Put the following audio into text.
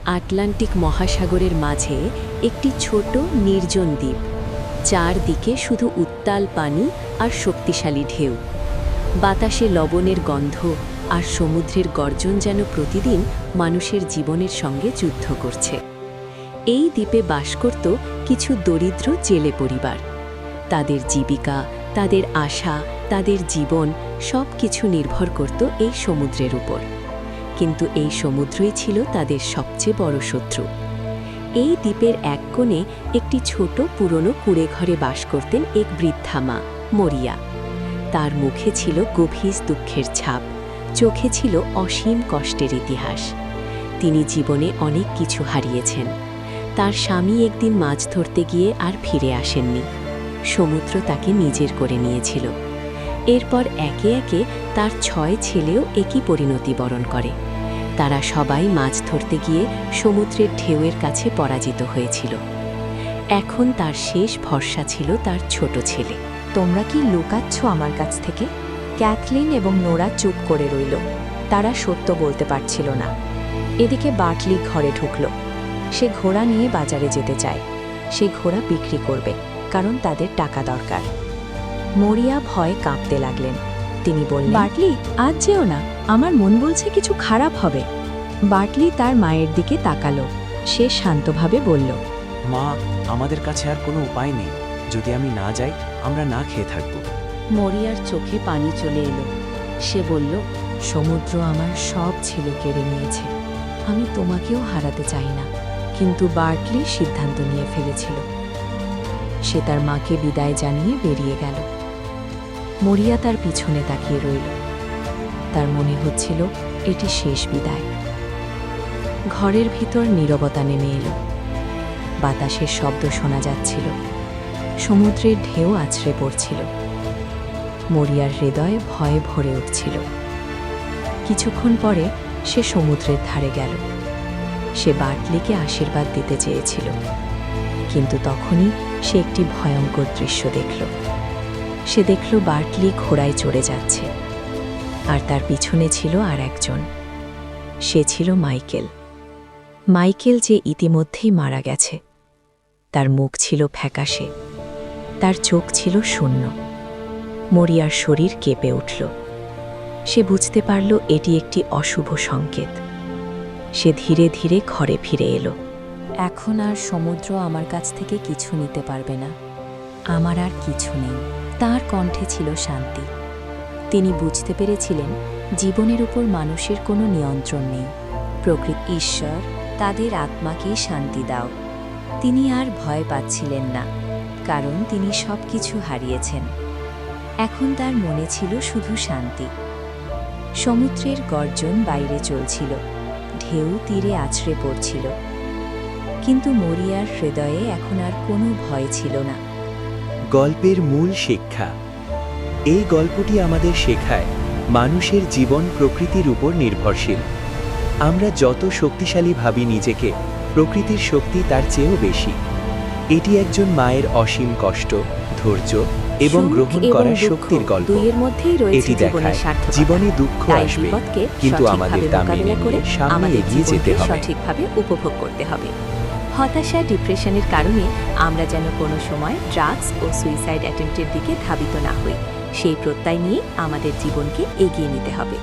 Atlantic মহাসাগরের মাঝে একটি ছোট নির্জন দ্বীপ। চারদিকে শুধু উত্তাল পানি আর শক্তিশালী ঢেউ। বাতাসে লবণের গন্ধ আর সমুদ্রের গর্জন যেন প্রতিদিন মানুষের জীবনের সঙ্গে যুদ্ধ করছে। এই দ্বীপে বাস করত কিছু দরিদ্র জেলে পরিবার। তাদের জীবিকা, তাদের আশা, তাদের জীবন সব কিছু নির্ভর করত এই সমুদ্রের উপর। কিন্তু এই সমুদ্রই ছিল তাদের সবচেয়ে বড় শত্রু। এই দ্বীপের এক কোণে একটি ছোট পুরনো কুঁড়েঘরে বাস করতেন এক বৃদ্ধা মা, মরিয়া। তার মুখে ছিল গভীর দুঃখের ছাপ, চোখে ছিল অসীম কষ্টের ইতিহাস। তিনি জীবনে অনেক কিছু হারিয়েছেন। তার স্বামী একদিন মাছ ধরতে গিয়ে আর ফিরে আসেননি। সমুদ্র তাকে নিজের করে নিয়েছিল। এরপর একে একে তার 6 ছেলেও একই পরিণতি বরণ করে। তারা সবাই মাছ ধরতে গিয়ে সমুদ্রের ঢেউয়ের কাছে পরাজিত হয়েছিল। এখন তার শেষ ভরসা ছিল তার ছোট ছেলে। তোমরা কি লুকাচ্ছ আমার কাছ থেকে? ক্যাথলিন এবং নোরা চুপ করে রইল। তারা সত্য বলতে পারছিল না। এদিকে বার্টলি ঘরে ঢুকল। সে ঘোড়া নিয়ে বাজারে যেতে চায়। সে ঘোড়া বিক্রি করবে, কারণ তাদের টাকা দরকার। মরিয়া ভয়ে কাঁপতে লাগলেন। তিনি বললেন, বার্টলি, আজ যেও না, আমার মন বলছে কিছু খারাপ হবে। বার্টলি তার মায়ের দিকে তাকালো। সে শান্তভাবে বলল, মা, আমাদের কাছে আর কোনো উপায় নেই। যদি আমি না যাই, আমরা না খেয়ে থাকব। মরিয়ার চোখে পানি চলে এলো। সে বলল, সমুদ্র আমার সব ছেলে কেড়ে নিয়েছে। আমি তোমাকেও হারাতে চাই না। কিন্তু বার্টলি সিদ্ধান্ত নিয়ে ফেলেছিল। সে তার মাকে বিদায় জানিয়ে বেরিয়ে গেল। মরিয়া তার পিছনে তাকিয়ে রইল। তার মনে হচ্ছিল এটি শেষ বিদায়। ঘরের ভিতর নীরবতা নেমে এলো। বাতাসের শব্দ শোনা যাচ্ছিল। সমুদ্রের ঢেউ আছড়ে পড়ছিল। মরিয়ার হৃদয়ে ভয়ে ভরে উঠছিল। কিছুক্ষণ পরে সে সমুদ্রের ধারে গেল। সে বার্টলিকে আশীর্বাদ দিতে চেয়েছিল, কিন্তু তখনই সে একটি ভয়ঙ্কর দৃশ্য দেখল। সে দেখল বার্টলি ঘোড়ায় চড়ে যাচ্ছে, আর তার পিছনে ছিল আর একজন। সে ছিল মাইকেল। মাইকেল, যে ইতিমধ্যেই মারা গেছে। তার মুখ ছিল ফ্যাকাশে, তার চোখ ছিল শূন্য। মরিয়ার শরীর কেঁপে উঠল। সে বুঝতে পারল এটি একটি অশুভ সংকেত। সে ধীরে ধীরে ঘরে ফিরে এলো। এখন আর সমুদ্র আমার কাছ থেকে কিছু নিতে পারবে না। আমার আর কিছু নেই। তার কণ্ঠে ছিল শান্তি। তিনি বুঝতে পেরেছিলেন জীবনের উপর মানুষের কোনো নিয়ন্ত্রণ নেই। প্রকৃতি, ঈশ্বর তাদের আত্মাকে শান্তি দাও। তিনি আর ভয় পাচ্ছিলেন না, কারণ তিনি সব কিছু হারিয়েছেন। এখন তার মনে ছিল শুধু শান্তি। সমুদ্রের গর্জন বাইরে চলছিল, ঢেউ তীরে আছড়ে পড়ছিল, কিন্তু মরিয়ার হৃদয়ে এখন আর কোনো ভয় ছিল না। গল্পের মূল শিক্ষা। এই গল্পটি আমাদের শেখায় মানুষের জীবন প্রকৃতির উপর নির্ভরশীল। আমরা যত শক্তিশালী ভাবি নিজেকে, প্রকৃতির শক্তি তার চেয়েও বেশি। এটি একজন মায়ের অসীম কষ্ট, ধৈর্য এবং গ্রহণ করার শক্তির গল্প। এটি দেখায় জীবনে দুঃখ আসবে, কিন্তু আমাদের তা মেনে নিয়ে সামনে এগিয়ে যেতে হবে। সঠিকভাবে উপভোগ করতে হবে। হতাশা, ডিপ্রেশনের কারণে আমরা যেন কোনো সময় ড্রাগস ও সুইসাইড অ্যাটেম্পটের দিকে ধাবিত না হই। সেই প্রত্যয় নিয়ে আমাদের জীবনকে এগিয়ে নিতে হবে।